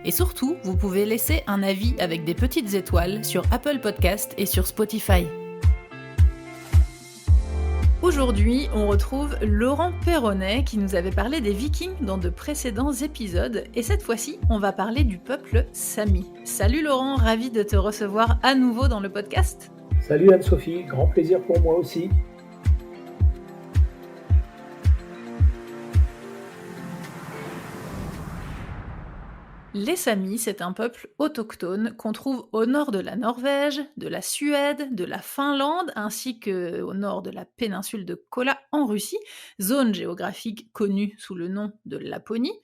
Et surtout, vous pouvez laisser un avis avec des petites étoiles sur Apple Podcast et sur Spotify. Aujourd'hui, on retrouve Laurent Perronnet qui nous avait parlé des Vikings dans de précédents épisodes et cette fois-ci, on va parler du peuple Sami. Salut Laurent, ravi de te recevoir à nouveau dans le podcast. Salut Anne-Sophie, grand plaisir pour moi aussi. Les Samis, c'est un peuple autochtone qu'on trouve au nord de la Norvège, de la Suède, de la Finlande, ainsi qu'au nord de la péninsule de Kola en Russie, zone géographique connue sous le nom de Laponie.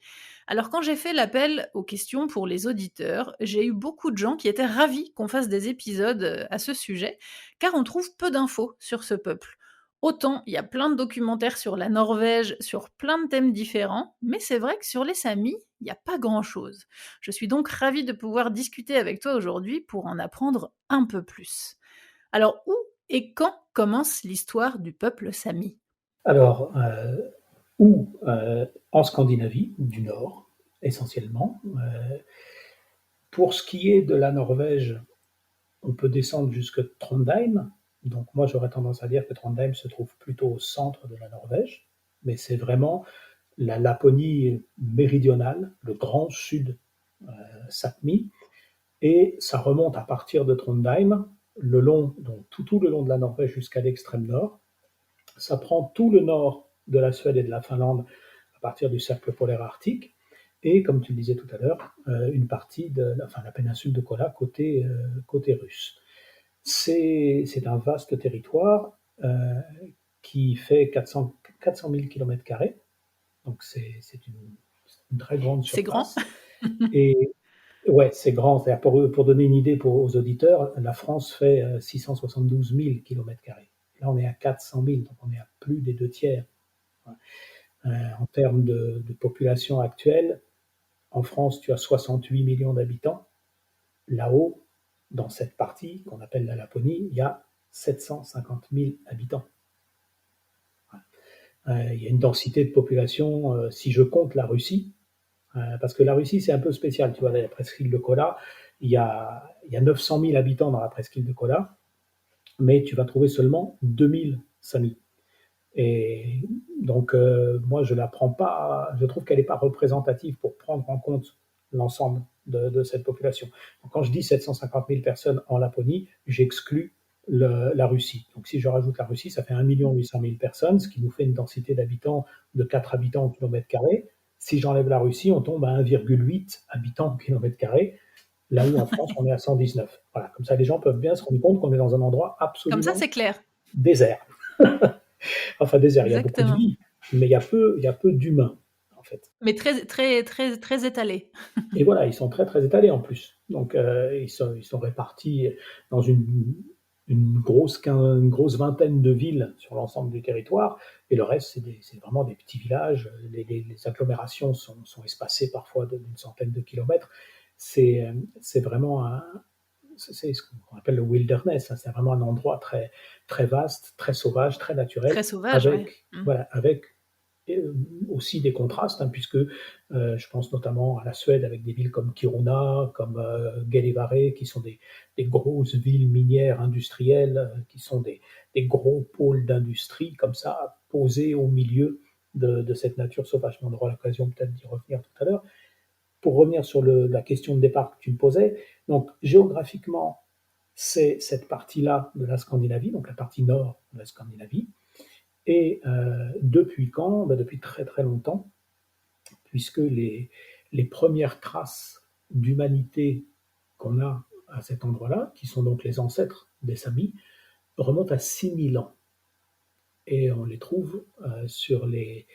Alors quand j'ai fait l'appel aux questions pour les auditeurs, j'ai eu beaucoup de gens qui étaient ravis qu'on fasse des épisodes à ce sujet, car on trouve peu d'infos sur ce peuple. Autant il y a plein de documentaires sur la Norvège, sur plein de thèmes différents, mais c'est vrai que sur les Samis, il n'y a pas grand-chose. Je suis donc ravie de pouvoir discuter avec toi aujourd'hui pour en apprendre un peu plus. Alors, où et quand commence l'histoire du peuple Sami ? Alors, en Scandinavie du Nord, essentiellement. Pour ce qui est de la Norvège, on peut descendre jusque Trondheim. Donc moi, j'aurais tendance à dire que Trondheim se trouve plutôt au centre de la Norvège, mais c'est vraiment la Laponie méridionale, le grand sud Sápmi, et ça remonte à partir de Trondheim, donc tout le long de la Norvège jusqu'à l'extrême nord. Ça prend tout le nord de la Suède et de la Finlande à partir du cercle polaire arctique, et comme tu le disais tout à l'heure, une partie de la péninsule de Kola côté russe. C'est un vaste territoire qui fait 400 000 km², donc c'est une très grande surface. C'est grand. Et ouais, c'est grand. C'est-à-dire pour donner une idée aux auditeurs, la France fait 672 000 km². Là, on est à 400 000, donc on est à plus des 2 tiers. En termes de population actuelle, en France, tu as 68 millions d'habitants. Là-haut, dans cette partie qu'on appelle la Laponie, il y a 750 000 habitants. Il y a une densité de population, si je compte la Russie, parce que la Russie, c'est un peu spécial. Tu vois, la presqu'île de Kola, il y a 900 000 habitants dans la presqu'île de Kola, mais tu vas trouver seulement 2000 Samis. Et donc, moi, je la prends pas, je trouve qu'elle n'est pas représentative pour prendre en compte l'ensemble de cette population. Donc, quand je dis 750 000 personnes en Laponie, j'exclus la Russie. Donc, si je rajoute la Russie, ça fait 1 800 000 personnes, ce qui nous fait une densité d'habitants de 4 habitants au kilomètre carré. Si j'enlève la Russie, on tombe à 1,8 habitants au kilomètre carré, là où en France, on est à 119. Voilà, comme ça, les gens peuvent bien se rendre compte qu'on est dans un endroit absolument Comme ça, c'est clair. désert. Enfin, désert, Exactement. Il y a beaucoup de vie, mais il y a peu d'humains, en fait. Mais très étalé. Et voilà, ils sont très, très étalés en plus. Donc, ils sont répartis dans une grosse vingtaine de villes sur l'ensemble du territoire, et le reste, c'est vraiment des petits villages. Les agglomérations sont espacées parfois d'une centaine de kilomètres. C'est vraiment c'est ce qu'on appelle le wilderness, hein. C'est vraiment un endroit très, très vaste, très sauvage, très naturel, Très sauvage, avec, ouais. voilà, avec aussi des contrastes, hein, puisque je pense notamment à la Suède avec des villes comme Kiruna, comme Gällivare, qui sont des grosses villes minières industrielles, qui sont des gros pôles d'industrie, comme ça, posés au milieu de cette nature sauvage. On aura l'occasion peut-être d'y revenir tout à l'heure. Pour revenir sur la question de départ que tu me posais, donc géographiquement, c'est cette partie-là de la Scandinavie, donc la partie nord de la Scandinavie. Et depuis quand? Depuis très très longtemps, puisque les premières traces d'humanité qu'on a à cet endroit-là, qui sont donc les ancêtres des Samis, remontent à 6000 ans. Et on les trouve sur les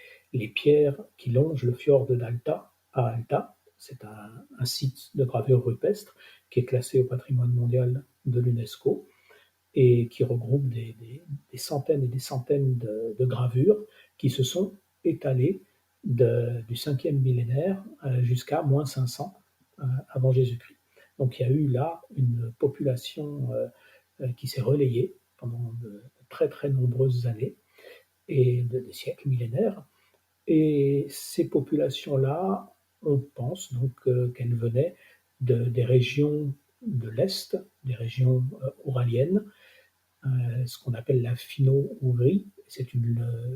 pierres qui longent le fjord d'Alta, à Alta. C'est un site de gravure rupestre qui est classé au patrimoine mondial de l'UNESCO et qui regroupe des centaines et des centaines de gravures qui se sont étalées du 5e millénaire jusqu'à moins 500 avant Jésus-Christ. Donc il y a eu là une population qui s'est relayée pendant de très très nombreuses années et des siècles millénaires. Et ces populations-là on pense donc qu'elle venait des régions de l'Est, des régions ouraliennes, ce qu'on appelle la finno-ougrie. C'est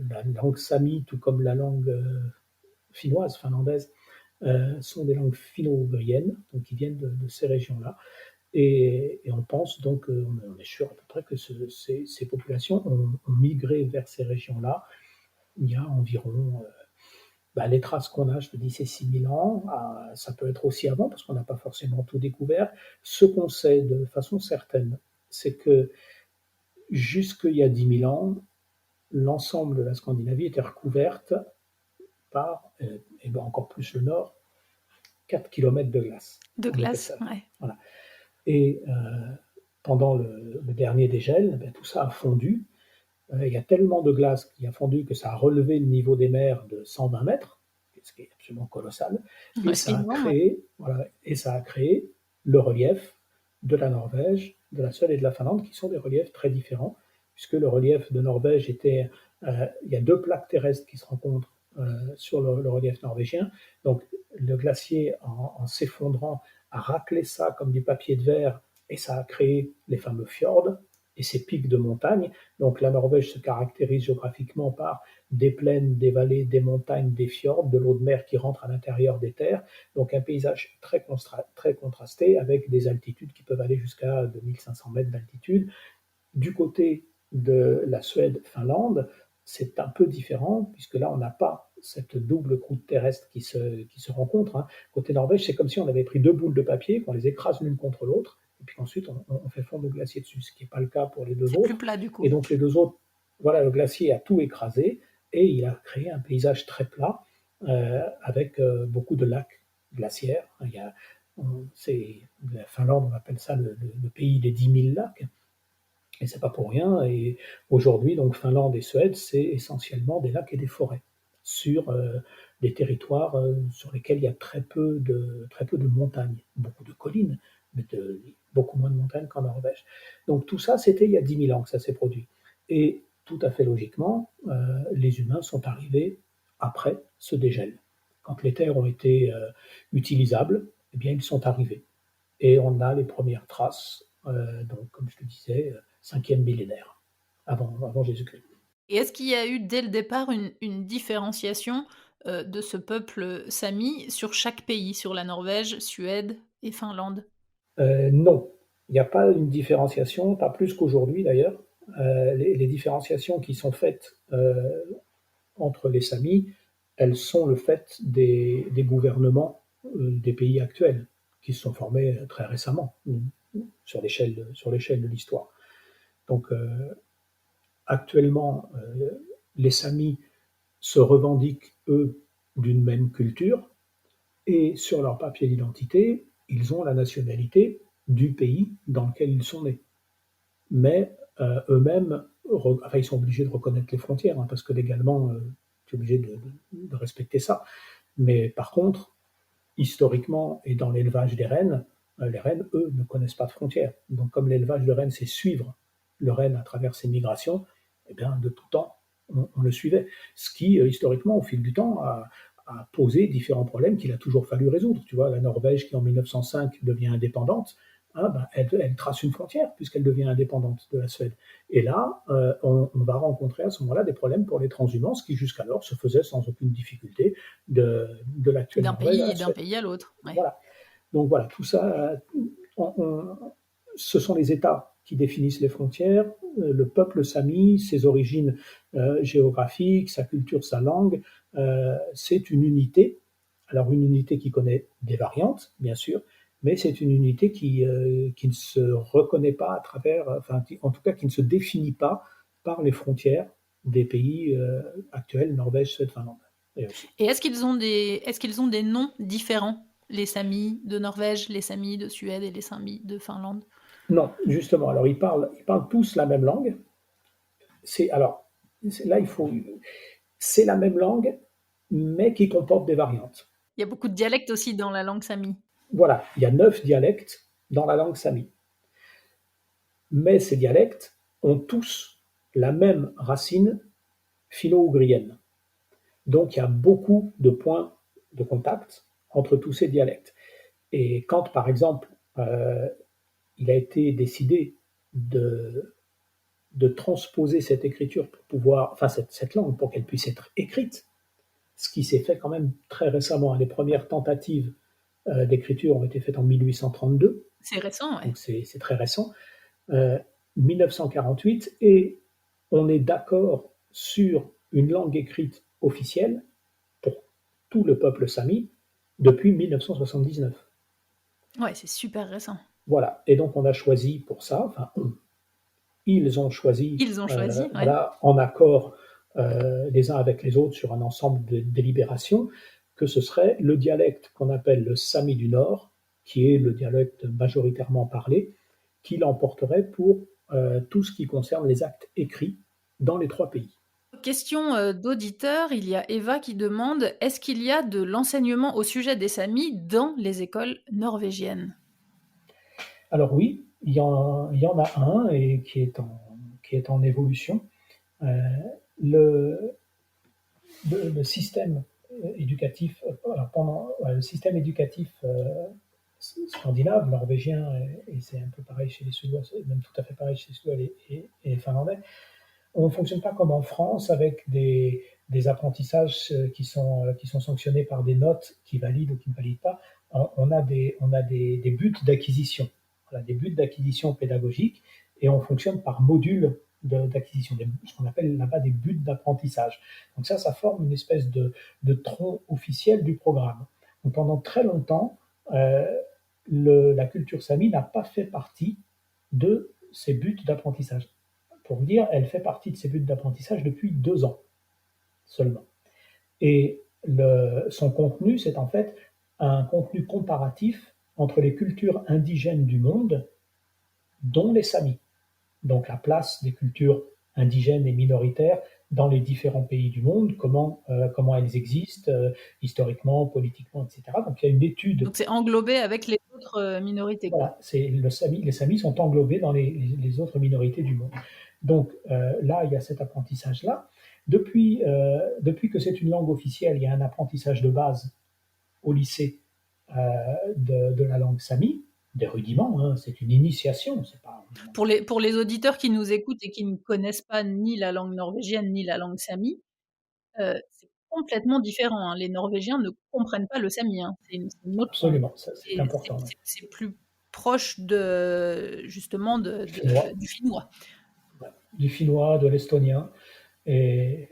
la langue sami, tout comme la langue finnoise, finlandaise, sont des langues finno-ougriennes, donc qui viennent de ces régions-là. Et on pense donc, on est sûr à peu près que ces populations ont migré vers ces régions-là il y a environ, les traces qu'on a, je te dis, c'est 6000 ans. Ça peut être aussi avant, parce qu'on n'a pas forcément tout découvert. Ce qu'on sait de façon certaine, c'est que jusqu'il y a 10 000 ans, l'ensemble de la Scandinavie était recouverte par, et ben encore plus le nord, 4 kilomètres de glace De en glace, épaisseur. ouais. Voilà. Et pendant le dernier dégel, tout ça a fondu. Il y a tellement de glace qui a fondu que ça a relevé le niveau des mers de 120 mètres, ce qui est absolument colossal. Et Ouais, c'est énorme. ça a créé le relief de la Norvège, de la Suède et de la Finlande, qui sont des reliefs très différents, puisque le relief de Norvège était, il y a deux plaques terrestres qui se rencontrent sur le relief norvégien. Donc le glacier, en s'effondrant, a raclé ça comme du papier de verre, et ça a créé les fameux fjords et ces pics de montagne. Donc la Norvège se caractérise géographiquement par des plaines, des vallées, des montagnes, des fjords, de l'eau de mer qui rentre à l'intérieur des terres. Donc un paysage très contrasté avec des altitudes qui peuvent aller jusqu'à 2500 mètres d'altitude. Du côté de la Suède-Finlande, c'est un peu différent, puisque là, on n'a pas cette double croûte terrestre qui se rencontre. Hein. Côté Norvège, c'est comme si on avait pris deux boules de papier, qu'on les écrase l'une contre l'autre, et puis ensuite on fait fondre le glacier dessus, ce qui n'est pas le cas pour les deux C'est plus autres. plat du coup. Et donc les deux autres, voilà, le glacier a tout écrasé, et il a créé un paysage très plat, avec beaucoup de lacs glaciaires. La Finlande, on appelle ça le pays des 10 000 lacs. Et c'est pas pour rien. Et aujourd'hui, donc Finlande et Suède, c'est essentiellement des lacs et des forêts sur des territoires sur lesquels il y a très peu de montagnes, beaucoup de collines, mais beaucoup moins de montagnes qu'en Norvège. Donc tout ça, c'était il y a 10 000 ans que ça s'est produit. Et tout à fait logiquement, les humains sont arrivés après ce dégel. Quand les terres ont été utilisables, eh bien ils sont arrivés. Et on a les premières traces, donc comme je te disais, 5e millénaire, avant Jésus-Christ. Et est-ce qu'il y a eu dès le départ une différenciation de ce peuple sami sur chaque pays, sur la Norvège, Suède et Finlande? Non, il n'y a pas une différenciation, pas plus qu'aujourd'hui d'ailleurs. Les différenciations qui sont faites entre les Samis, elles sont le fait des gouvernements des pays actuels, qui se sont formés très récemment sur l'échelle de l'histoire. Donc actuellement, les Samis se revendiquent, eux, d'une même culture, et sur leur papier d'identité, ils ont la nationalité du pays dans lequel ils sont nés. Mais eux-mêmes, ils sont obligés de reconnaître les frontières, hein, parce que légalement, tu es obligé de respecter ça. Mais par contre, historiquement et dans l'élevage des rennes, les rennes, eux, ne connaissent pas de frontières. Donc comme l'élevage de rennes, c'est suivre le renne à travers ses migrations, eh bien, de tout temps, on le suivait. Ce qui, historiquement, au fil du temps, a posé différents problèmes qu'il a toujours fallu résoudre. Tu vois, la Norvège, qui en 1905 devient indépendante, hein, elle trace une frontière puisqu'elle devient indépendante de la Suède. Et là, on va rencontrer à ce moment-là des problèmes pour les transhumances qui jusqu'alors se faisaient sans aucune difficulté de l'actuelle Norvège à la D'un Suède. pays à l'autre. Ouais. Voilà. Donc voilà, tout ça, ce sont les États qui définissent les frontières, le peuple sami, ses origines géographiques, sa culture, sa langue, c'est une unité. Alors une unité qui connaît des variantes, bien sûr, mais c'est une unité qui ne se reconnaît pas à travers, en tout cas qui ne se définit pas par les frontières des pays actuels, Norvège, Suède, Finlande. Et est-ce qu'ils ont des noms différents, les Samis de Norvège, les Samis de Suède et les Samis de Finlande? Non, justement. Alors ils parlent tous la même langue. C'est la même langue, mais qui comporte des variantes. Il y a beaucoup de dialectes aussi dans la langue sami. Voilà, il y a 9 dialectes dans la langue sami. Mais ces dialectes ont tous la même racine finno-ougrienne. Donc il y a beaucoup de points de contact entre tous ces dialectes. Et quand, par exemple, il a été décidé de transposer cette écriture pour pouvoir, enfin cette langue pour qu'elle puisse être écrite, ce qui s'est fait quand même très récemment. Les premières tentatives d'écriture ont été faites en 1832, C'est récent, ouais. donc c'est très récent, 1948, et on est d'accord sur une langue écrite officielle pour tout le peuple sami depuis 1979. Ouais, c'est super récent. Voilà, et donc on a choisi pour ça, enfin ils ont choisi, Ils ont choisi, ouais. voilà, en accord les uns avec les autres sur un ensemble de délibérations, que ce serait le dialecte qu'on appelle le Sami du Nord, qui est le dialecte majoritairement parlé, qui l'emporterait pour tout ce qui concerne les actes écrits dans les 3 pays. Question d'auditeur, il y a Eva qui demande: est-ce qu'il y a de l'enseignement au sujet des Samis dans les écoles norvégiennes? Alors oui, il y en a un et qui est en évolution. Le, le système éducatif, le système éducatif scandinave, norvégien, et c'est un peu pareil chez les Suédois, c'est même tout à fait pareil chez les Suédois et les Finlandais, on ne fonctionne pas comme en France avec des apprentissages qui sont sanctionnés par des notes qui valident ou qui ne valident pas. On a des buts d'acquisition, voilà, des buts d'acquisition pédagogique, et on fonctionne par module d'acquisition, ce qu'on appelle là-bas des buts d'apprentissage. Donc ça forme une espèce de tronc officiel du programme. Donc pendant très longtemps, la culture sami n'a pas fait partie de ces buts d'apprentissage. Pour vous dire, elle fait partie de ces buts d'apprentissage depuis 2 ans seulement. Et son contenu, c'est en fait un contenu comparatif entre les cultures indigènes du monde, dont les Samis. Donc la place des cultures indigènes et minoritaires dans les différents pays du monde, comment elles existent historiquement, politiquement, etc. Donc il y a une étude. Donc c'est englobé avec les autres minorités. Voilà, les Samis sont englobés dans les autres minorités du monde. Donc là, il y a cet apprentissage-là. Depuis que c'est une langue officielle, il y a un apprentissage de base au lycée de la langue sami, des rudiments, hein, c'est une initiation. C'est pas... Pour les auditeurs qui nous écoutent et qui ne connaissent pas ni la langue norvégienne ni la langue sami, c'est complètement différent, hein. Les Norvégiens ne comprennent pas le sami, hein. C'est une autre langue. Absolument, c'est important. C'est plus proche justement du finnois. Du finnois, de l'estonien. Et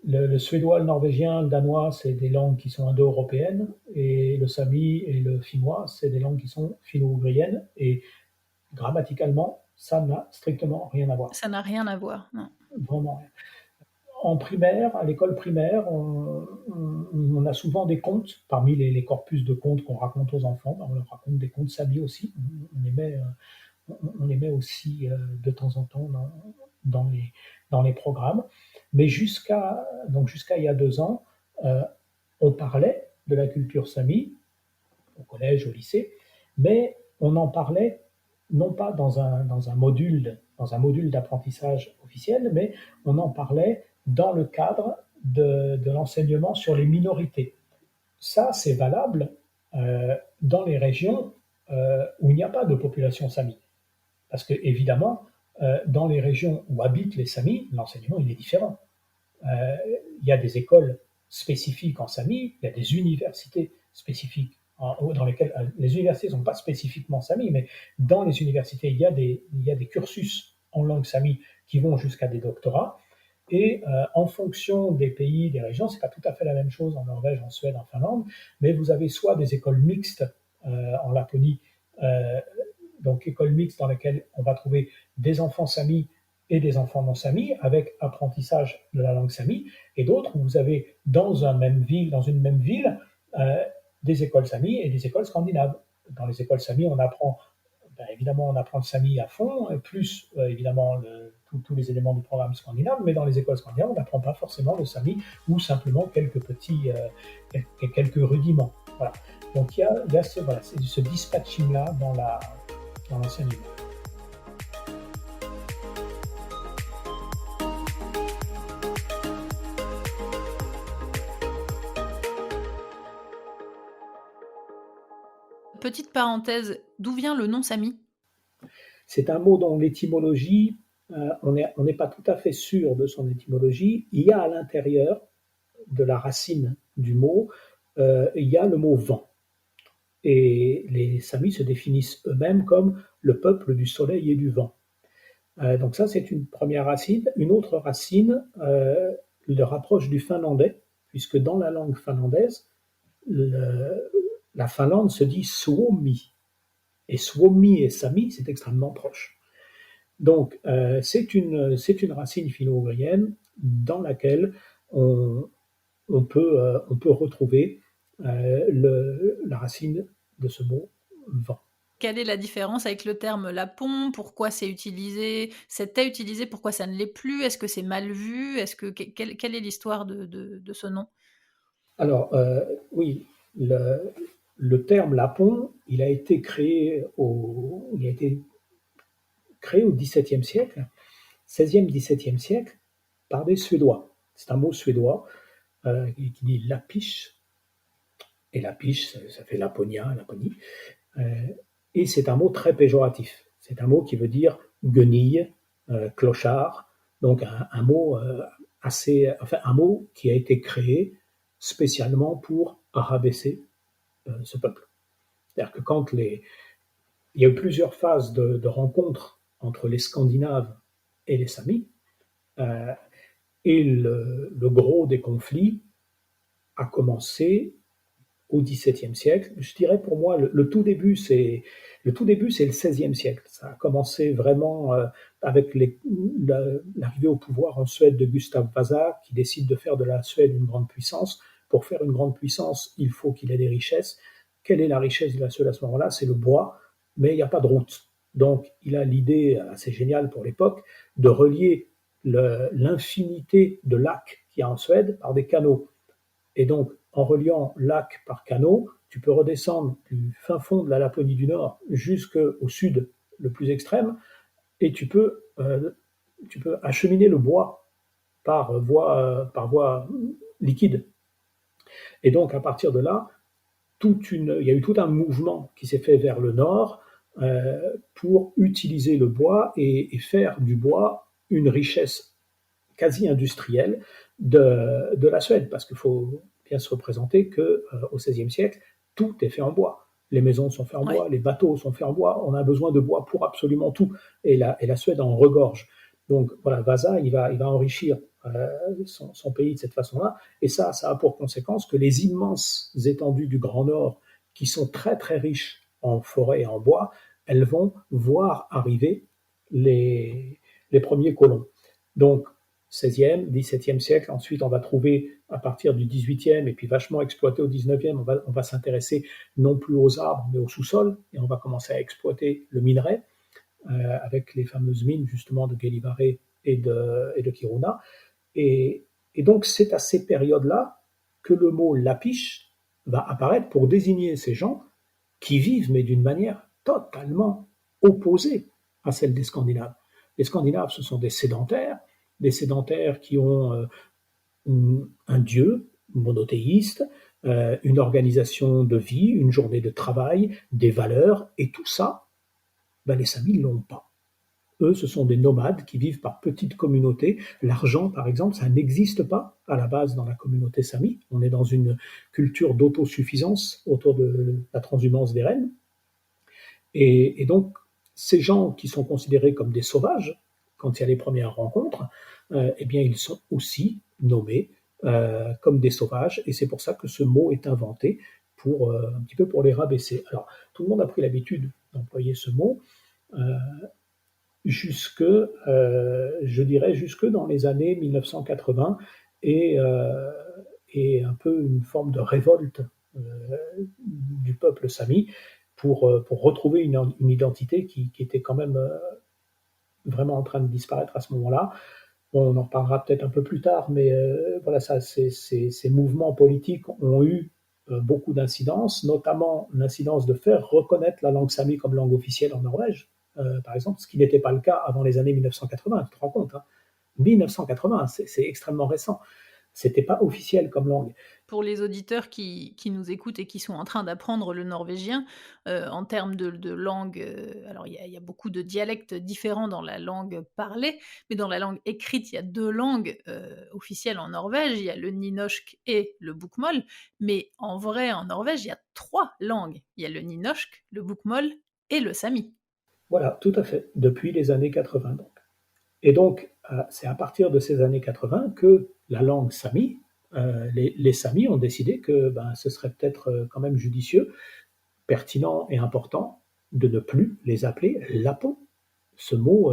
le suédois, le norvégien, le danois, c'est des langues qui sont indo-européennes, et le sami et le finnois, c'est des langues qui sont finno-ougriennes, et grammaticalement, ça n'a strictement rien à voir. Ça n'a rien à voir, non. Vraiment rien. En primaire, à l'école primaire, on a souvent des contes, parmi les corpus de contes qu'on raconte aux enfants, on leur raconte des contes sami aussi, on les met aussi de temps en temps dans les programmes. Mais jusqu'à il y a 2 ans, on parlait de la culture sami au collège, au lycée, mais on en parlait non pas dans un module d'apprentissage officiel, mais on en parlait dans le cadre de l'enseignement sur les minorités. Ça, c'est valable dans les régions où il n'y a pas de population sami. Parce que, évidemment, dans les régions où habitent les Samis, l'enseignement il est différent. Il y a des écoles spécifiques en Sami, il y a des universités spécifiques dans lesquelles les universités ne sont pas spécifiquement Sami, mais dans les universités, il y a des cursus en langue Sami qui vont jusqu'à des doctorats. Et en fonction des pays, des régions, c'est pas tout à fait la même chose en Norvège, en Suède, en Finlande, mais vous avez soit des écoles mixtes en Laponie, donc écoles mixtes dans lesquelles on va trouver des enfants samis et des enfants non samis, avec apprentissage de la langue sami, et d'autres où vous avez dans une même ville, des écoles sami et des écoles scandinaves. Dans les écoles sami, évidemment, on apprend le sami à fond, plus évidemment tous les éléments du programme scandinave, mais dans les écoles scandinaves, on n'apprend pas forcément le sami, ou simplement quelques rudiments. Voilà. Donc il y a ce dispatching-là dans l'enseignement. petite parenthèse, d'où vient le nom Sami? C'est un mot dont l'étymologie, on n'est pas tout à fait sûr de son étymologie. Il y a à l'intérieur de la racine du mot, il y a le mot vent. Et les Samis se définissent eux-mêmes comme le peuple du soleil et du vent. Donc ça, c'est une première racine. Une autre racine le rapproche du finlandais, puisque dans la langue finlandaise, la Finlande se dit Suomi. Et Suomi et Sami, c'est extrêmement proche. Donc, c'est une racine finno-ougrienne dans laquelle on peut retrouver la racine de ce mot vent. Quelle est la différence avec le terme lapon? Pourquoi c'est utilisé? C'était utilisé, pourquoi ça ne l'est plus? Est-ce que c'est mal vu? Quelle est l'histoire de ce nom? Alors, oui, le terme lapon, il a été créé au XVIIe siècle, XVIe, XVIIe siècle, par des Suédois. C'est un mot suédois qui dit lapiche, et lapiche, ça fait Laponia, Laponie, et c'est un mot très péjoratif. C'est un mot qui veut dire guenille, clochard, donc un mot un mot qui a été créé spécialement pour rabaisser ce peuple. C'est-à-dire que il y a eu plusieurs phases de rencontres entre les Scandinaves et les Samis, et le gros des conflits a commencé au XVIIe siècle. Je dirais pour moi, le tout début, c'est le XVIe siècle. Ça a commencé vraiment avec l'arrivée au pouvoir en Suède de Gustav Vasa, qui décide de faire de la Suède une grande puissance. Pour faire une grande puissance, il faut qu'il ait des richesses. Quelle est la richesse de la Suède à ce moment-là? C'est le bois, mais il n'y a pas de route. Donc, il a l'idée assez géniale pour l'époque de relier l'infinité de lacs qu'il y a en Suède par des canaux. Et donc, en reliant lac par canot, tu peux redescendre du fin fond de la Laponie du Nord jusqu'au sud le plus extrême, et tu peux acheminer le bois par voie liquide. Et donc, à partir de là, il y a eu tout un mouvement qui s'est fait vers le nord pour utiliser le bois et faire du bois une richesse quasi industrielle de la Suède, parce qu'il faut bien se représenter qu'au XVIe siècle, tout est fait en bois. Les maisons sont faites en bois, les bateaux sont faits en bois, on a besoin de bois pour absolument tout, et la Suède en regorge. Donc voilà, Vasa, il va enrichir son pays de cette façon-là, et ça a pour conséquence que les immenses étendues du Grand Nord, qui sont très très riches en forêt et en bois, elles vont voir arriver les premiers colons. Donc, XVIe, XVIIe siècle. Ensuite, on va trouver à partir du XVIIIe et puis vachement exploité au XIXe, on va s'intéresser non plus aux arbres mais au sous-sol, et on va commencer à exploiter le minerai avec les fameuses mines justement de Gällivare et de Kiruna. Et donc c'est à ces périodes-là que le mot lapiche va apparaître pour désigner ces gens qui vivent mais d'une manière totalement opposée à celle des Scandinaves. Les Scandinaves, ce sont des sédentaires qui ont un dieu monothéiste, une organisation de vie, une journée de travail, des valeurs, et tout ça, les Samis ne l'ont pas. Eux, ce sont des nomades qui vivent par petites communautés. L'argent, par exemple, ça n'existe pas à la base dans la communauté Sami. On est dans une culture d'autosuffisance autour de la transhumance des rennes. Et donc, ces gens qui sont considérés comme des sauvages, quand il y a les premières rencontres, eh bien, ils sont aussi nommés comme des sauvages, et c'est pour ça que ce mot est inventé un petit peu pour les rabaisser. Alors, tout le monde a pris l'habitude d'employer ce mot je dirais jusque dans les années 1980, et un peu une forme de révolte du peuple sami pour retrouver une identité qui était quand même vraiment en train de disparaître à ce moment-là. Bon, on en reparlera peut-être un peu plus tard, mais voilà, ces mouvements politiques ont eu beaucoup d'incidences, notamment l'incidence de faire reconnaître la langue sami comme langue officielle en Norvège, par exemple, ce qui n'était pas le cas avant les années 1980, tu te rends compte, hein. 1980, c'est extrêmement récent. C'était pas officiel comme langue. pour les auditeurs qui nous écoutent et qui sont en train d'apprendre le norvégien, en termes de langue, alors il y a beaucoup de dialectes différents dans la langue parlée, mais dans la langue écrite, il y a 2 langues, officielles en Norvège. Il y a le nynorsk et le bokmål, mais en vrai, en Norvège, il y a 3 langues. Il y a le nynorsk, le bokmål et le sami. Voilà, tout à fait, depuis les années 80 donc. Et donc, c'est à partir de ces années 80 que la langue sami, les Samis ont décidé que ce serait peut-être quand même judicieux, pertinent et important de ne plus les appeler lapons. Ce mot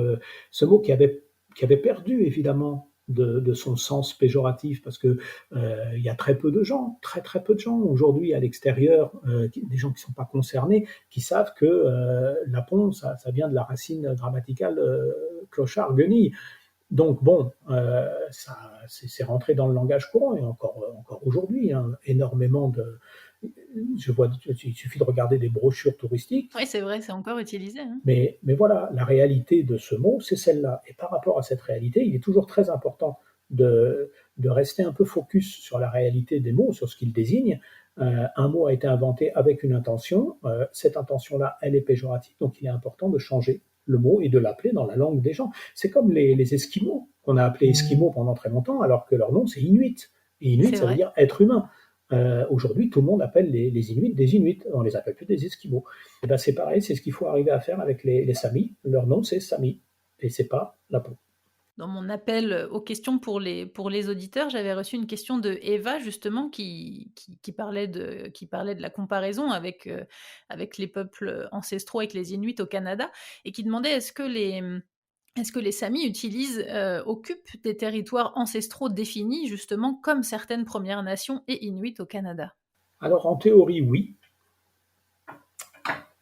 qui avait perdu évidemment de son sens péjoratif, parce que il y a très peu de gens, très très peu de gens aujourd'hui à l'extérieur, des gens qui ne sont pas concernés, qui savent que lapon, ça vient de la racine grammaticale clochard, guenille. Donc bon, c'est rentré dans le langage courant, et encore aujourd'hui, hein, énormément de... il suffit de regarder des brochures touristiques. Oui, c'est vrai, c'est encore utilisé, hein. Mais voilà, la réalité de ce mot, c'est celle-là. Et par rapport à cette réalité, il est toujours très important de rester un peu focus sur la réalité des mots, sur ce qu'ils désignent. Un mot a été inventé avec une intention. Cette intention-là, elle est péjorative, donc il est important de changer le mot et de l'appeler dans la langue des gens. C'est comme les Esquimaux, qu'on a appelés Esquimaux pendant très longtemps, alors que leur nom, c'est Inuit. Et Inuit, C'est ça veut vrai. dire être humain. Aujourd'hui, tout le monde appelle les Inuits des Inuits, on les appelle plus des Esquimaux. Et ben c'est pareil, c'est ce qu'il faut arriver à faire avec les Samis. Leur nom, c'est Sami, et c'est pas Lapon. Dans mon appel aux questions pour les auditeurs, j'avais reçu une question de Eva justement qui parlait de la comparaison avec les peuples ancestraux, avec les Inuits au Canada, et qui demandait est-ce que les Samis occupent des territoires ancestraux définis, justement comme certaines Premières Nations et Inuits au Canada? Alors en théorie, oui.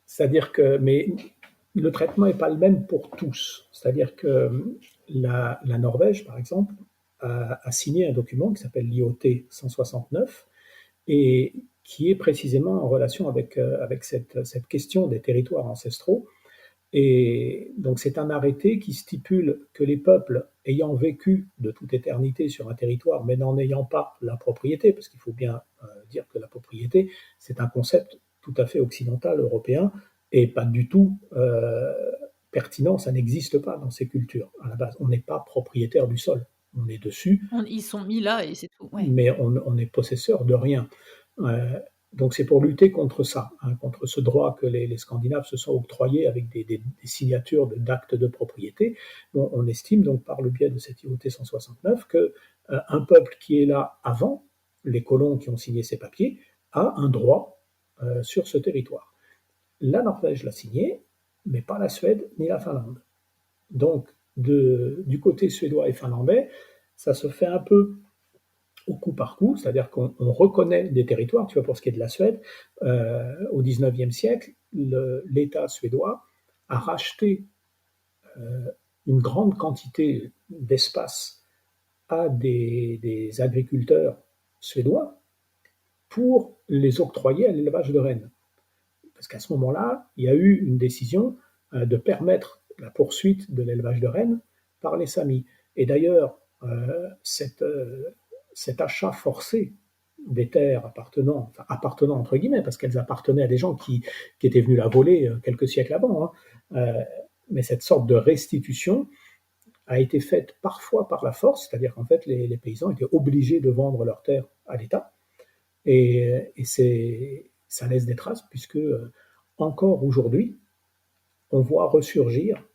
C'est-à-dire que, mais le traitement n'est pas le même pour tous. C'est-à-dire que la Norvège, par exemple, a signé un document qui s'appelle l'IoT 169 et qui est précisément en relation avec cette question des territoires ancestraux. Et donc c'est un arrêté qui stipule que les peuples ayant vécu de toute éternité sur un territoire, mais n'en ayant pas la propriété, parce qu'il faut bien dire que la propriété, c'est un concept tout à fait occidental, européen, et pas du tout pertinent, ça n'existe pas dans ces cultures. À la base, on n'est pas propriétaire du sol, on est dessus, Ils sont mis là et c'est tout, ouais. mais on est possesseur de rien. Donc c'est pour lutter contre ça, hein, contre ce droit que les Scandinaves se sont octroyés avec des signatures d'actes de propriété. Bon, on estime donc par le biais de cette IoT 169 que un peuple qui est là avant les colons qui ont signé ces papiers a un droit sur ce territoire. La Norvège l'a signé, mais pas la Suède ni la Finlande. Donc du côté suédois et finlandais, ça se fait un peu au coup par coup, c'est-à-dire qu'on reconnaît des territoires. Tu vois, pour ce qui est de la Suède, au XIXe siècle, l'État suédois a racheté une grande quantité d'espace à des agriculteurs suédois pour les octroyer à l'élevage de rennes. Parce qu'à ce moment-là, il y a eu une décision de permettre la poursuite de l'élevage de rennes par les Samis. Et d'ailleurs, cet achat forcé des terres appartenant entre guillemets, parce qu'elles appartenaient à des gens qui étaient venus la voler quelques siècles avant, hein, mais cette sorte de restitution a été faite parfois par la force, c'est-à-dire qu'en fait les paysans étaient obligés de vendre leurs terres à l'État, et ça laisse des traces, puisque encore aujourd'hui, on voit ressurgir,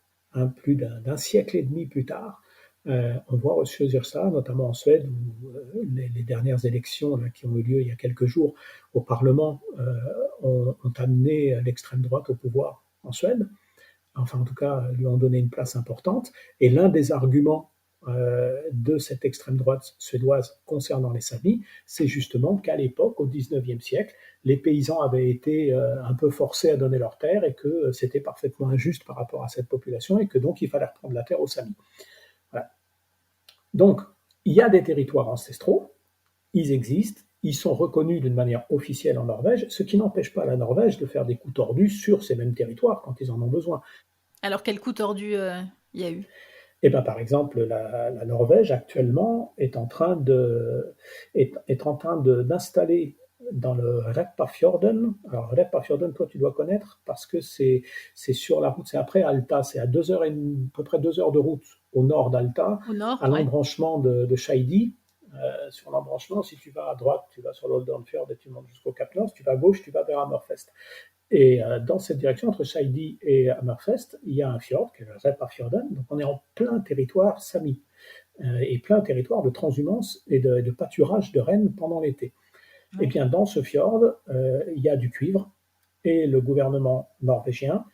plus d'un siècle et demi plus tard, on voit ressurgir ça, notamment en Suède, où les dernières élections là, qui ont eu lieu il y a quelques jours au Parlement ont amené l'extrême droite au pouvoir en Suède, enfin en tout cas lui ont donné une place importante, et l'un des arguments de cette extrême droite suédoise concernant les Samis, c'est justement qu'à l'époque, au XIXe siècle, les paysans avaient été un peu forcés à donner leurs terres, et que c'était parfaitement injuste par rapport à cette population, et que donc il fallait reprendre la terre aux Samis. Voilà. Donc, il y a des territoires ancestraux, ils existent, ils sont reconnus d'une manière officielle en Norvège, ce qui n'empêche pas la Norvège de faire des coups tordus sur ces mêmes territoires quand ils en ont besoin. Alors quel coup tordu il y a eu? Et ben, par exemple, la Norvège actuellement est en train d'installer dans le Repparfjorden. Alors Repparfjorden, toi tu dois connaître parce que c'est sur la route, c'est après Alta, c'est à à peu près 2 heures de route au nord d'Alta, Au nord, à ouais. l'embranchement de Scheidi. Sur l'embranchement, si tu vas à droite, tu vas sur l'Oldernfjord et tu montes jusqu'au Cap Nord. Si tu vas à gauche, tu vas vers Hammerfest. Et dans cette direction, entre Scheidi et Hammerfest, il y a un fjord, qui est le Repparfjorden. Donc on est en plein territoire sami, et plein territoire de transhumance et de pâturage de rennes pendant l'été. Et Ouais. bien dans ce fjord, il y a du cuivre, et le gouvernement norvégien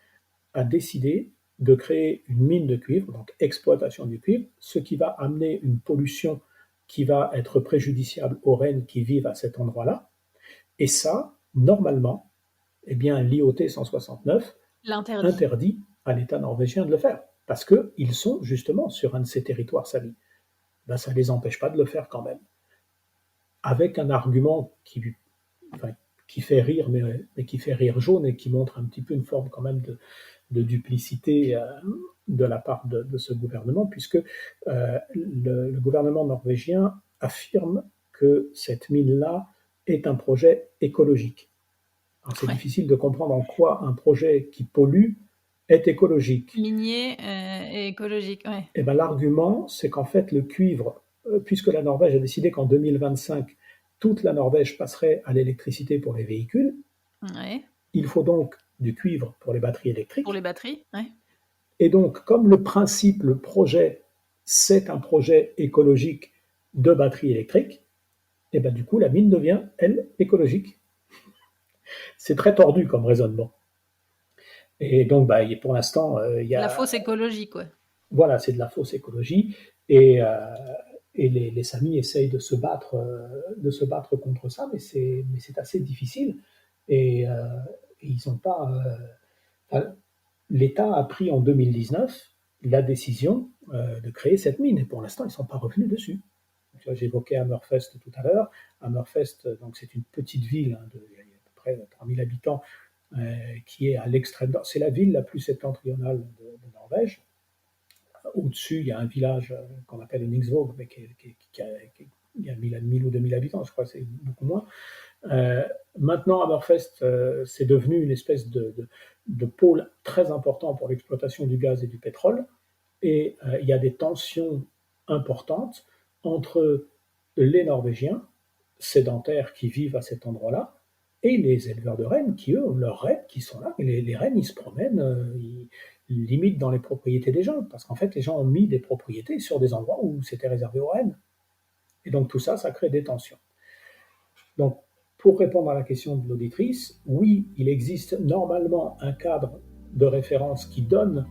a décidé de créer une mine de cuivre, donc exploitation du cuivre, ce qui va amener une pollution qui va être préjudiciable aux rennes qui vivent à cet endroit-là. Et ça, normalement, eh bien, l'IoT 169 L'interdit. interdit à l'État norvégien de le faire, parce qu'ils sont justement sur un de ces territoires samis. Ben, ça ne les empêche pas de le faire quand même, avec un argument enfin, qui fait rire, mais qui fait rire jaune et qui montre un petit peu une forme quand même de duplicité de la part de ce gouvernement, puisque le gouvernement norvégien affirme que cette mine-là est un projet écologique. Alors c'est Ouais. difficile de comprendre en quoi un projet qui pollue est écologique. Minier et écologique, ouais. Et ben, l'argument, c'est qu'en fait, le cuivre, puisque la Norvège a décidé qu'en 2025, toute la Norvège passerait à l'électricité pour les véhicules, Ouais. il faut donc du cuivre pour les batteries Pour les électriques. batteries, ouais. Et donc, comme le principe, le projet, c'est un projet écologique de batterie électrique, et ben du coup, la mine devient, elle, écologique. C'est très tordu comme raisonnement. Et donc, bah, pour l'instant, il y La a, fausse écologie, quoi. voilà, c'est de la fausse écologie. Et, les Samis essayent de se battre contre ça, mais c'est assez difficile. Et, ils n'ont pas. Enfin, l'État a pris en 2019 la décision de créer cette mine, et pour l'instant, ils ne sont pas revenus dessus. J'évoquais Hammerfest tout à l'heure. Hammerfest, donc c'est une petite ville, hein, il y a à peu près 3000 habitants, qui est à l'extrême nord. C'est la ville la plus septentrionale de Norvège. Au-dessus, il y a un village qu'on appelle Nixvåg, mais qui a 1000 ou 2000 habitants, je crois que c'est beaucoup moins. Euh, Maintenant, Hammerfest, c'est devenu une espèce de pôle très important pour l'exploitation du gaz et du pétrole. Et il y a des tensions importantes entre les Norvégiens sédentaires qui vivent à cet endroit-là et les éleveurs de rennes qui, eux, ont leurs rennes qui sont là. Et les rennes, ils se promènent, ils limitent dans les propriétés des gens, parce qu'en fait, les gens ont mis des propriétés sur des endroits où c'était réservé aux rennes. Et donc tout ça, ça crée des tensions. Donc, pour répondre à la question de l'auditrice, oui, il existe normalement un cadre de référence qui donne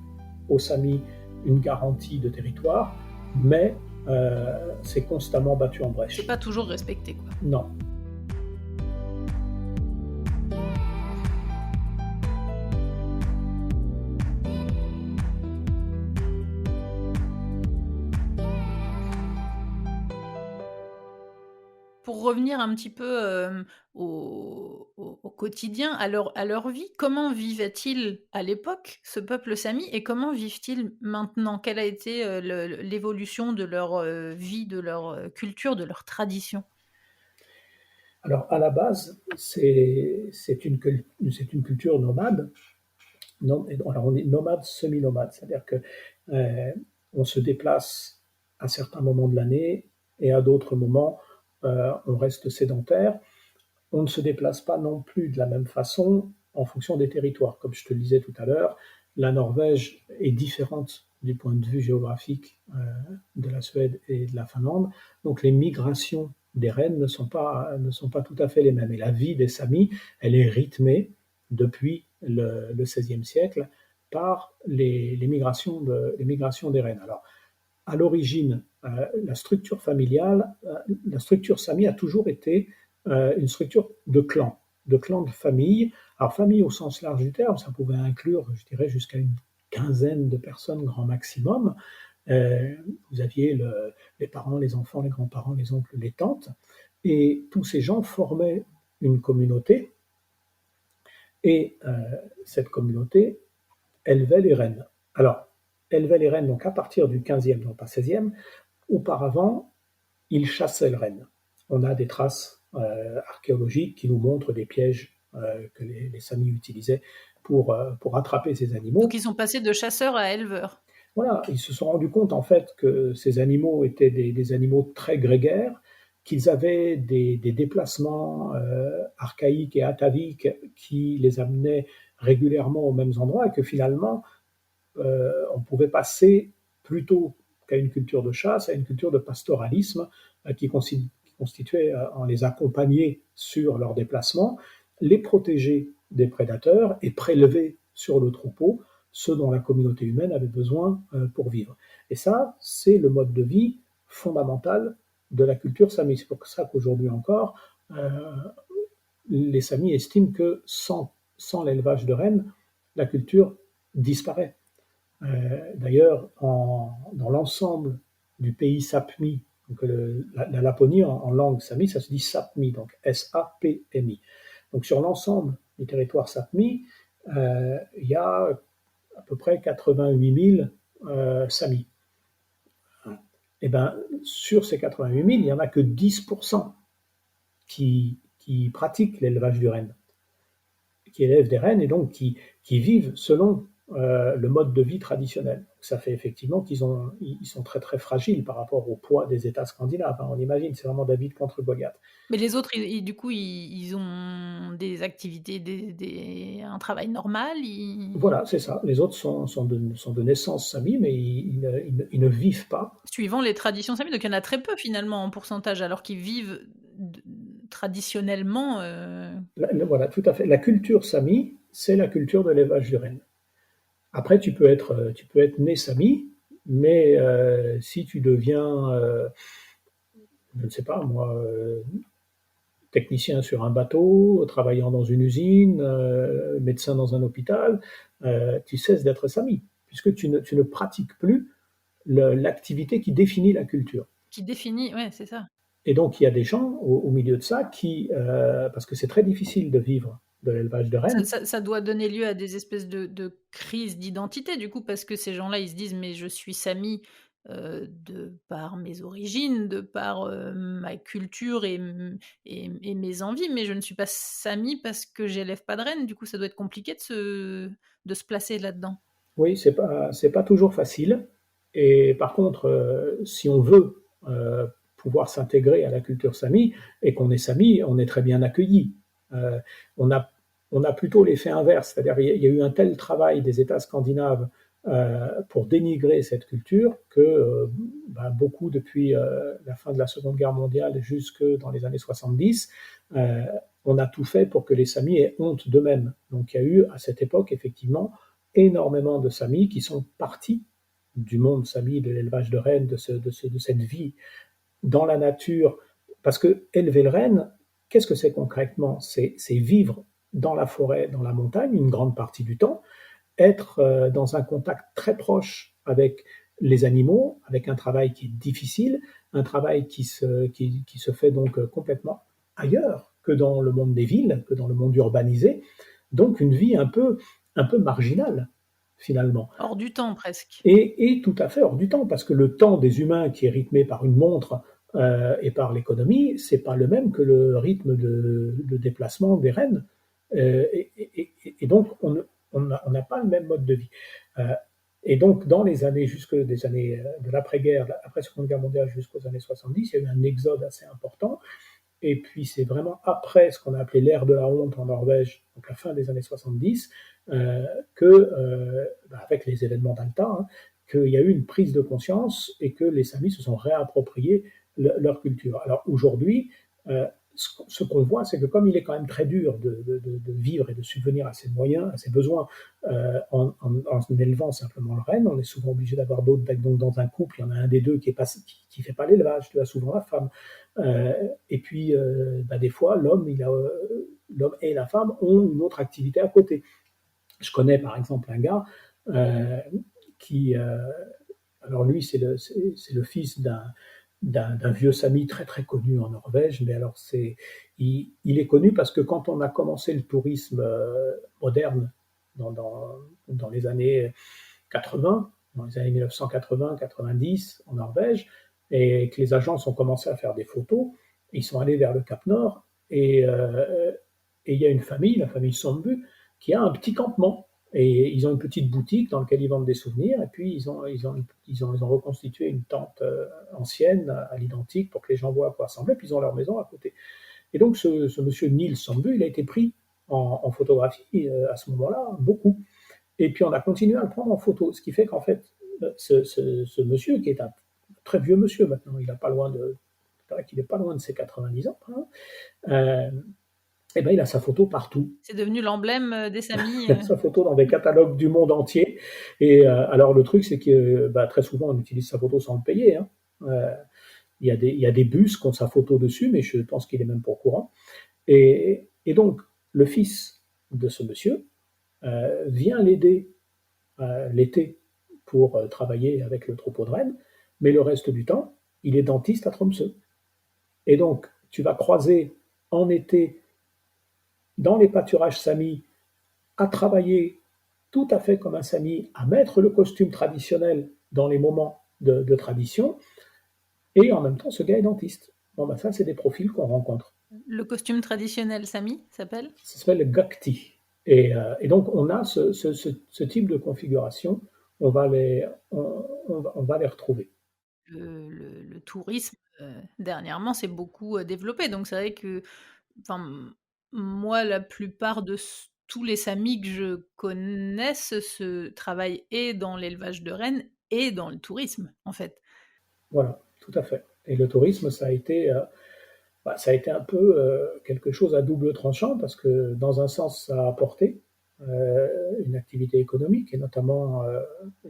aux Samis une garantie de territoire, mais c'est constamment battu en C'est brèche. pas toujours respecté, quoi. Non. Pour revenir un petit peu au quotidien, à leur vie, comment vivaient-ils à l'époque, ce peuple sami, et comment vivent-ils maintenant? Quelle a été l'évolution de leur vie, de leur culture, de leur tradition? Alors, à la base, c'est une culture nomade. Non, alors, on est nomade, semi-nomade, c'est-à-dire que euh, on se déplace à certains moments de l'année et à d'autres moments, on reste sédentaire. On ne se déplace pas non plus de la même façon en fonction des territoires. Comme je te le disais tout à l'heure, la Norvège est différente du point de vue géographique de la Suède et de la Finlande. Donc les migrations des rennes ne sont pas tout à fait les mêmes. Et la vie des Samis, elle est rythmée depuis le XVIe siècle par les migrations des rennes. Alors, à l'origine, la structure familiale, la structure Sami a toujours été une structure de clan de famille. Alors, famille au sens large du terme, ça pouvait inclure, je dirais, jusqu'à une quinzaine de personnes, grand maximum. Euh, Vous aviez les parents, les enfants, les grands-parents, les oncles, les tantes, et tous ces gens formaient une communauté, et cette communauté élevait les rennes. Alors, élevaient les rennes donc à partir du 15e, non pas 16e. Auparavant, ils chassaient le renne. On a des traces archéologiques qui nous montrent des pièges que les Samis utilisaient pour attraper ces Donc animaux. ils sont passés de chasseurs à éleveurs. Voilà, ils se sont rendus compte en fait que ces animaux étaient des animaux très grégaires, qu'ils avaient des déplacements archaïques et ataviques qui les amenaient régulièrement aux mêmes endroits et que finalement on pouvait passer plutôt qu'à une culture de chasse, à une culture de pastoralisme qui constituait en les accompagner sur leurs déplacements, les protéger des prédateurs et prélever sur le troupeau ce dont la communauté humaine avait besoin pour vivre. Et ça, c'est le mode de vie fondamental de la culture Sami. C'est pour ça qu'aujourd'hui encore, les Samis estiment que sans l'élevage de rennes, la culture disparaît. D'ailleurs, dans l'ensemble du pays Sapmi, donc la Laponie en langue Sami, ça se dit Sapmi, donc S-A-P-M-I. Donc sur l'ensemble du territoire Sapmi, il y a à peu près 88 000 Samis. Et ben, sur ces 88 000, il n'y en a que 10% qui pratiquent l'élevage du renne, qui élèvent des rennes et donc qui vivent selon le mode de vie traditionnel. Ça fait effectivement qu'ils sont très très fragiles par rapport au poids des États scandinaves. Hein. On imagine, c'est vraiment David contre Goliath. Mais les autres, du coup, ils ont des activités, un travail normal. Voilà, c'est ça. Les autres sont de naissance samis, mais ils ne vivent pas. Suivant les traditions samis, donc il y en a très peu finalement en pourcentage, alors qu'ils vivent traditionnellement. Voilà, tout à fait. La culture sami, c'est la culture de l'élevage du renne. Après, tu peux être né sami, mais si tu deviens, je ne sais pas moi, technicien sur un bateau, travaillant dans une usine, médecin dans un hôpital, tu cesses d'être sami, puisque tu ne pratiques plus l'activité qui définit la culture. Qui définit, ouais, c'est ça. Et donc, il y a des gens au milieu de ça qui, parce que c'est très difficile de vivre de l'élevage de rennes. Ça doit donner lieu à des espèces de crises d'identité, du coup, parce que ces gens-là, ils se disent, mais je suis Sami de par mes origines, de par ma culture et mes envies, mais je ne suis pas Sami parce que j'élève pas de rennes. Du coup, ça doit être compliqué de se placer là-dedans. Oui, c'est pas toujours facile. Et par contre, si on veut pouvoir s'intégrer à la culture sami et qu'on est sami, on est très bien accueilli. Euh, on a on a plutôt l'effet inverse, c'est-à-dire il y a eu un tel travail des États scandinaves pour dénigrer cette culture que beaucoup depuis la fin de la Seconde Guerre mondiale jusque dans les années 70, on a tout fait pour que les Samis aient honte d'eux-mêmes. Donc il y a eu à cette époque effectivement énormément de Samis qui sont partis du monde Sami, de l'élevage de rennes, de cette vie dans la nature. Parce que élever le renne, qu'est-ce que c'est concrètement? C'est vivre dans la forêt, dans la montagne, une grande partie du temps, être dans un contact très proche avec les animaux, avec un travail qui est difficile, un travail qui se fait donc complètement ailleurs que dans le monde des villes, que dans le monde urbanisé, donc une vie un peu marginale finalement. Hors du temps presque. Et tout à fait hors du temps, parce que le temps des humains qui est rythmé par une montre et par l'économie, c'est pas le même que le rythme de déplacement des rennes. Et donc, on n'a pas le même mode de vie. Et donc, dans les années, jusque des années de l'après-guerre, après Seconde Guerre mondiale jusqu'aux années 70, il y a eu un exode assez important. Et puis, c'est vraiment après ce qu'on a appelé l'ère de la honte en Norvège, donc la fin des années 70, avec les événements d'Alta, hein, qu'il y a eu une prise de conscience et que les Samis se sont réappropriés leur culture. Alors aujourd'hui, ce qu'on voit, c'est que comme il est quand même très dur de vivre et de subvenir à ses moyens, à ses besoins, en élevant simplement le renne, on est souvent obligé d'avoir d'autres. Donc dans un couple, il y en a un des deux qui fait pas l'élevage, tu as souvent la femme. Et puis, des fois, l'homme et la femme ont une autre activité à côté. Je connais par exemple un gars qui, alors lui, c'est le fils d'un vieux Sami très très connu en Norvège, mais alors il est connu parce que quand on a commencé le tourisme moderne dans les années 80, dans les années 1980-90 en Norvège, et que les agences ont commencé à faire des photos. Ils sont allés vers le Cap Nord, et il y a une famille, la famille Sombu, qui a un petit campement. Et ils ont une petite boutique dans laquelle ils vendent des souvenirs, et puis ils ont reconstitué une tente ancienne à l'identique pour que les gens voient à quoi ressemblait, puis ils ont leur maison à côté. Et donc ce monsieur Nils Sombu, il a été pris en photographie à ce moment-là, beaucoup. Et puis on a continué à le prendre en photo, ce qui fait qu'en fait, ce monsieur, qui est un très vieux monsieur maintenant, il n'est pas loin de ses 90 ans, hein, et ben il a sa photo partout. C'est devenu l'emblème des Samis. Sa photo dans des catalogues du monde entier. Et alors le truc, c'est que très souvent on utilise sa photo sans le payer. Hein. Il y a des bus qui ont sa photo dessus, mais je pense qu'il est même pas au courant. Et donc le fils de ce monsieur vient l'aider l'été pour travailler avec le troupeau de rennes, mais le reste du temps, il est dentiste à Tromsø. Et donc, tu vas croiser en été dans les pâturages samis à travailler tout à fait comme un sami, à mettre le costume traditionnel dans les moments de tradition, et en même temps, ce gars est dentiste. Bon, ben ça, c'est des profils qu'on rencontre. Le costume traditionnel Sami s'appelle? Ça s'appelle le gakti. Et donc, on a ce type de configuration, on va les retrouver. Le tourisme, dernièrement, s'est beaucoup développé. Donc c'est vrai que, enfin, moi, la plupart de tous les Samis que je connaisse se travaillent et dans l'élevage de rennes et dans le tourisme, en fait. Voilà, tout à fait. Et le tourisme, ça a été un peu quelque chose à double tranchant parce que dans un sens, ça a apporté une activité économique et notamment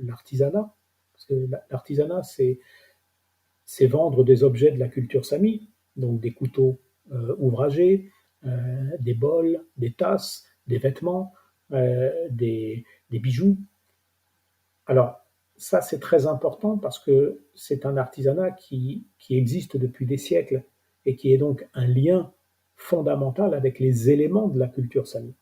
l'artisanat. Parce que l'artisanat, c'est vendre des objets de la culture sami, donc des couteaux ouvragés, des bols, des tasses, des vêtements, des bijoux. Alors, ça, c'est très important parce que c'est un artisanat qui existe depuis des siècles et qui est donc un lien fondamental avec les éléments de la culture sami.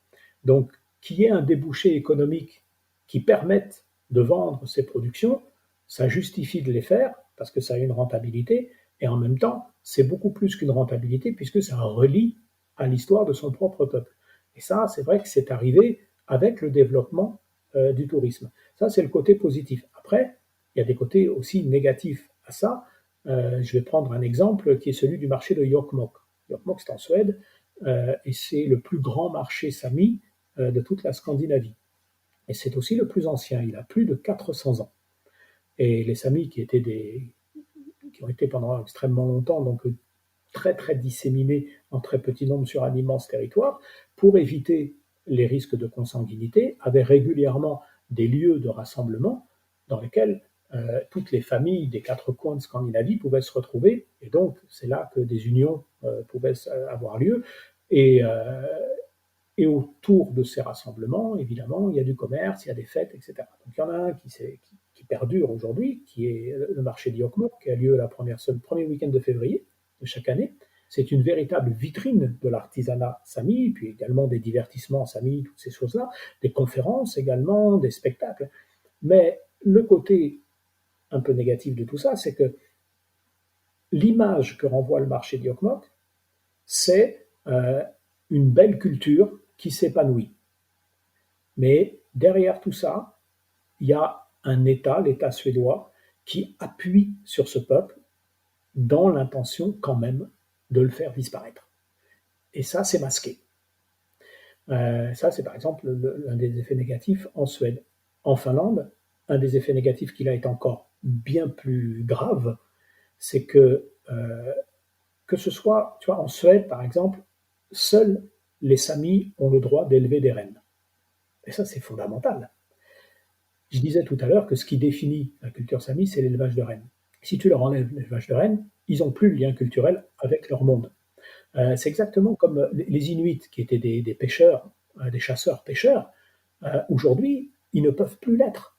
Donc, qu'il y ait un débouché économique qui permette de vendre ces productions, ça justifie de les faire parce que ça a une rentabilité, et en même temps, c'est beaucoup plus qu'une rentabilité puisque ça relie à l'histoire de son propre peuple. Et ça, c'est vrai que c'est arrivé avec le développement du tourisme. Ça, c'est le côté positif. Après, il y a des côtés aussi négatifs à ça. Je vais prendre un exemple qui est celui du marché de Jokkmokk. Jokkmokk, c'est en Suède, et c'est le plus grand marché sami de toute la Scandinavie. Et c'est aussi le plus ancien, il a plus de 400 ans. Et les Samis qui ont été pendant extrêmement longtemps, donc très très disséminés en très petit nombre sur un immense territoire, pour éviter les risques de consanguinité, avaient régulièrement des lieux de rassemblement dans lesquels toutes les familles des quatre coins de Scandinavie pouvaient se retrouver, et donc c'est là que des unions pouvaient avoir lieu. Et autour de ces rassemblements, évidemment, il y a du commerce, il y a des fêtes, etc. Donc il y en a un qui perdure aujourd'hui, qui est le marché de Jokkmokk, qui a lieu le premier week-end de février de chaque année. C'est une véritable vitrine de l'artisanat sami, puis également des divertissements sami, toutes ces choses-là, des conférences également, des spectacles. Mais le côté un peu négatif de tout ça, c'est que l'image que renvoie le marché de Jokkmokk, c'est une belle culture qui s'épanouit. Mais derrière tout ça, il y a un État, l'État suédois, qui appuie sur ce peuple dans l'intention quand même de le faire disparaître. Et ça, c'est masqué. Ça, c'est par exemple l'un des effets négatifs en Suède. En Finlande, un des effets négatifs qui là est encore bien plus grave, c'est que ce soit, tu vois, en Suède, par exemple, seuls les Samis ont le droit d'élever des rennes. Et ça, c'est fondamental. Je disais tout à l'heure que ce qui définit la culture Sami, c'est l'élevage de rennes. Si tu leur enlèves l'élevage de rennes, ils n'ont plus le lien culturel avec leur monde. C'est exactement comme les Inuits, qui étaient des pêcheurs, des chasseurs-pêcheurs. Aujourd'hui, ils ne peuvent plus l'être.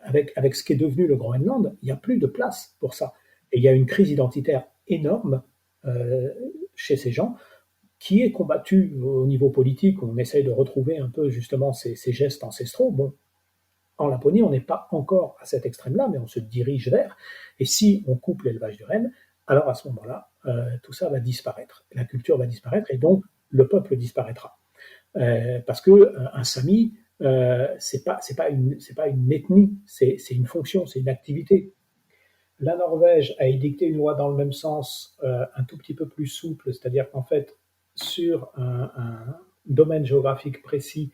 Avec ce qui est devenu le Groenland, il n'y a plus de place pour ça. Et il y a une crise identitaire énorme chez ces gens, qui est combattue au niveau politique, où on essaye de retrouver un peu justement ces gestes ancestraux. Bon, En Laponie, on n'est pas encore à cet extrême-là, mais on se dirige vers. Et si on coupe l'élevage de rennes, alors à ce moment-là, tout ça va disparaître. La culture va disparaître et donc le peuple disparaîtra. Parce que un Sami, c'est pas une ethnie, c'est une fonction, c'est une activité. La Norvège a édicté une loi dans le même sens, un tout petit peu plus souple, c'est-à-dire qu'en fait, sur un domaine géographique précis,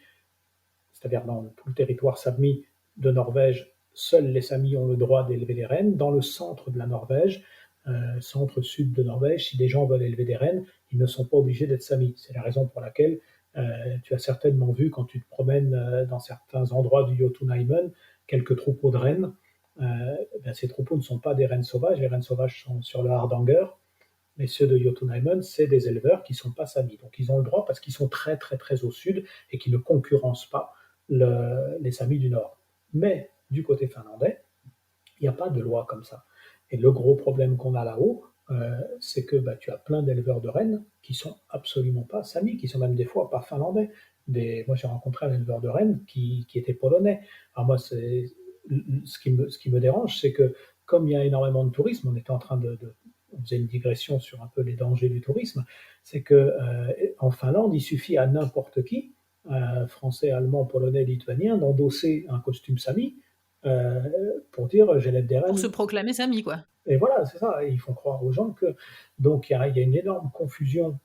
c'est-à-dire dans tout le territoire Sápmi de Norvège, seuls les Samis ont le droit d'élever des rennes. Dans le centre de la Norvège, centre-sud de Norvège, si des gens veulent élever des rennes, ils ne sont pas obligés d'être Samis. C'est la raison pour laquelle tu as certainement vu, quand tu te promènes dans certains endroits du Jotunheimen, quelques troupeaux de rennes. Ces troupeaux ne sont pas des rennes sauvages, les rennes sauvages sont sur le Hardanger, mais ceux de Jotunheimen, c'est des éleveurs qui ne sont pas Samis. Donc ils ont le droit parce qu'ils sont très très très au sud et qui ne concurrencent pas les Samis du Nord. Mais du côté finlandais, il n'y a pas de loi comme ça. Et le gros problème qu'on a là-haut, c'est que tu as plein d'éleveurs de rennes qui sont absolument pas Samis, qui sont même des fois pas finlandais. Moi, j'ai rencontré un éleveur de rennes qui était polonais. Alors moi, ce qui me dérange, c'est que comme il y a énormément de tourisme, on était en train on faisait une digression sur un peu les dangers du tourisme, c'est que en Finlande, il suffit à n'importe qui, français, allemand, polonais, lituanien, d'endosser un costume Sami euh, pour dire j'élève des Pour se rennes. proclamer Sami, quoi. Et voilà, c'est ça. Et ils font croire aux gens que. Donc il y a une énorme confusion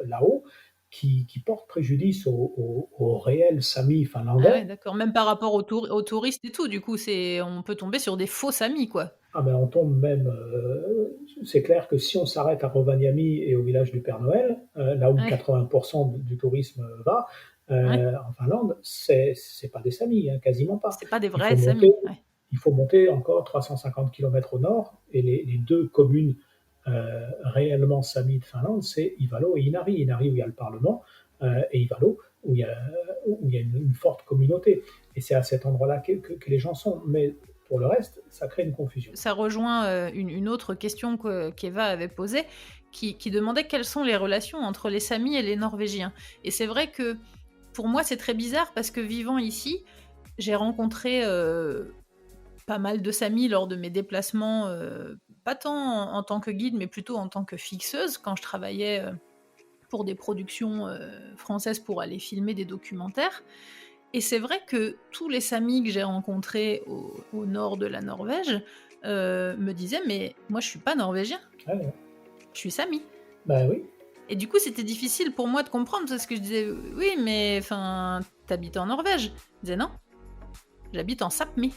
là-haut qui porte préjudice au réel Sami Ah ouais, finlandais. d'accord. Même par rapport aux touristes et tout, du coup, on peut tomber sur des faux Samis, quoi. Ah ben on tombe même. C'est clair que si on s'arrête à Rovaniemi et au village du Père Noël, là où Ouais, 80% du tourisme va, ouais. en Finlande, c'est pas des Samis, hein, quasiment pas. C'est pas des Il faut vrais monter, Samis, ouais. il faut monter encore 350 km au nord, et les deux communes réellement Samis de Finlande, c'est Ivalo et Inari. Inari où il y a le Parlement, et Ivalo où il y a une forte communauté. Et c'est à cet endroit-là que les gens sont. Mais pour le reste, ça crée une confusion. Ça rejoint une autre question qu'Eva avait posée, qui demandait quelles sont les relations entre les Samis et les Norvégiens. Et c'est vrai que pour moi, c'est très bizarre parce que vivant ici, j'ai rencontré pas mal de Samis lors de mes déplacements, pas tant en tant que guide, mais plutôt en tant que fixeuse, quand je travaillais pour des productions françaises pour aller filmer des documentaires. Et c'est vrai que tous les Samis que j'ai rencontrés au nord de la Norvège me disaient mais moi je suis pas norvégien, Ouais, je suis Sami. ben oui. Et du coup c'était difficile pour moi de comprendre parce que je disais oui mais enfin t'habites en Norvège. Ils disaient non, j'habite en Sápmi.